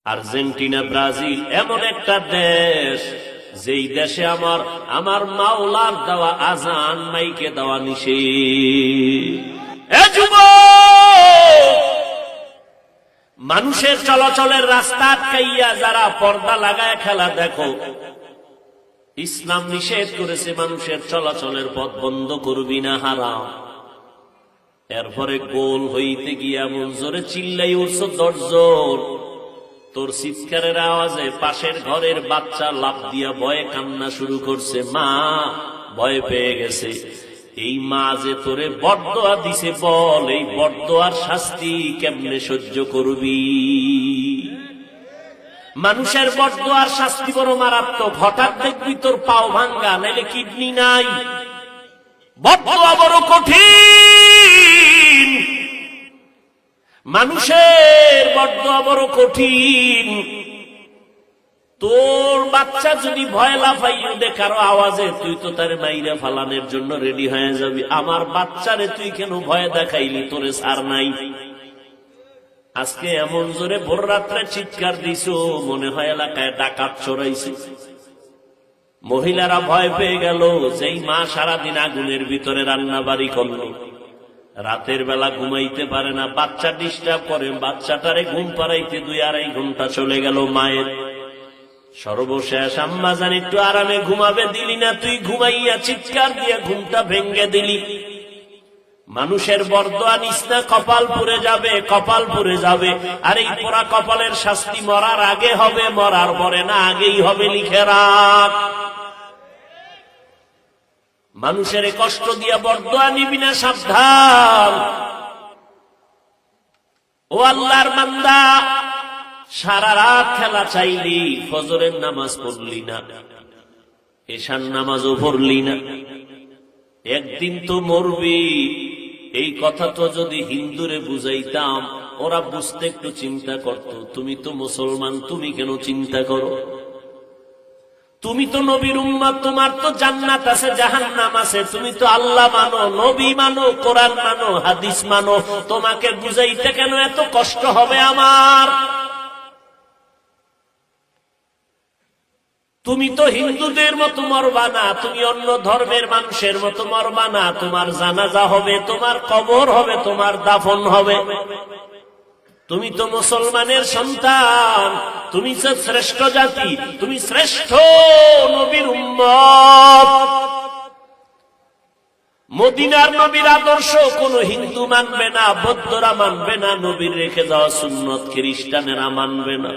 Argentina, Brazil এমন একটা দেশ যেই দেশে আমার মাওলার দেওয়া আজান মাইকে দেওয়া নিষেধ। মানুষের চলাচলের রাস্তা আটকাইয়া যারা পর্দা লাগায় খেলা দেখো, ইসলাম নিষেধ করেছে মানুষের চলাচলের পথ বন্ধ করবি না, হারাম। এরপরে গোল হইতে গিয়া এমন জোরে চিল্লাই উঠছ দরজোর, তোর চিৎকারের আওয়াজে পাশের ঘরের বাচ্চা লাফ দিয়া ভয়ে কান্না শুরু করছে, মা ভয় পেয়ে গেছে। এই মা যে তোরে বরদোয়া দিছে, বল এই বরদোয়ার শাস্তি কেমনে সহ্য করবি? মানুষের বরদোয়ার শাস্তি বড় মারাত্মক। হঠাৎ দেখবি তোর পাও ভাঙ্গা, নাইলে কিডনি নাই। বরদোয়া বড় কঠিন, মানুষের বরদোয়া বড় কঠিন। তোর বাচ্চা যদি ভয় লাফাইও দে কারো আওয়াজে, তুই তো তার মাইরা ফালানোর জন্য রেডি হয়ে যাবি। আমার বাচ্চারে তুই কেন ভয় দেখাইলি? তোরে সার নাই। আজকে এমন জোরে ভোর রাত্রে চিৎকার দিছো, মনে হয় এলাকায় ডাকাত চড়াইছে। মহিলারা ভয় পেয়ে গেল। যেই মা সারাদিন আগুনের ভিতরে রান্না বাড়ি করলো, রাতের বেলা ঘুমাইতে পারে না, বাচ্চা ডিস্টার্ব করে, বাচ্চাটারে ঘুম পাড়াইতে 2-2.5 ঘন্টা চলে গেল মায়ের। সর্বশেষ আম্মা জান একটু আরামে ঘুমাবে, দিলি না তুই, ঘুমাইয়া চিৎকার দিয়ে ঘুমটা ভেঙ্গে দিলি। মানুষের বরদোয়া নিস না, কপাল পুড়ে যাবে, কপাল পুড়ে যাবে। আর এই পোড়া কপালের শাস্তি মরার আগে হবে, মরার পরে না, আগেই হবে, লিখে রাখ। মানুষের কষ্ট দিয়া বরদোয়া নিবি না, সাবধান। ও আল্লাহর বান্দা, সারা রাত খেলা চাইলি, ফজরের নামাজ পড়লি না, এশার নামাজও পড়লি না, একদিন তো মরবি। এই কথা তো যদি হিন্দুরে বুঝাইতাম, ওরা বুঝতে একটু চিন্তা করত। তুমি তো মুসলমান, তুমি কেন চিন্তা করো? তুমি তো নবীর উম্মত, তোমার তো জান্নাত আছে, জাহান্নাম আছে। তুমি তো আল্লাহ মানো, নবী মানো, কোরআন মানো, হাদিস মানো। তোমাকে বুঝাইতে কেন এত কষ্ট হবে আমার? তুমি তো হিন্দুদের মতো মরবা না, তুমি অন্য ধর্মের মানুষের মতো মরবা না। তোমার জানাজা হবে, তোমার কবর হবে, তোমার দাফন হবে। তুমি তো মুসলমানের সন্তান, তুমি তো শ্রেষ্ঠ জাতি, তুমি শ্রেষ্ঠ নবীর উম্মত। মদিনার নবীর আদর্শ কোন হিন্দু মানবে না, বৌদ্ধরা মানবে না, নবীর রেখে যাওয়া সুন্নত খ্রিস্টানেরা মানবে না।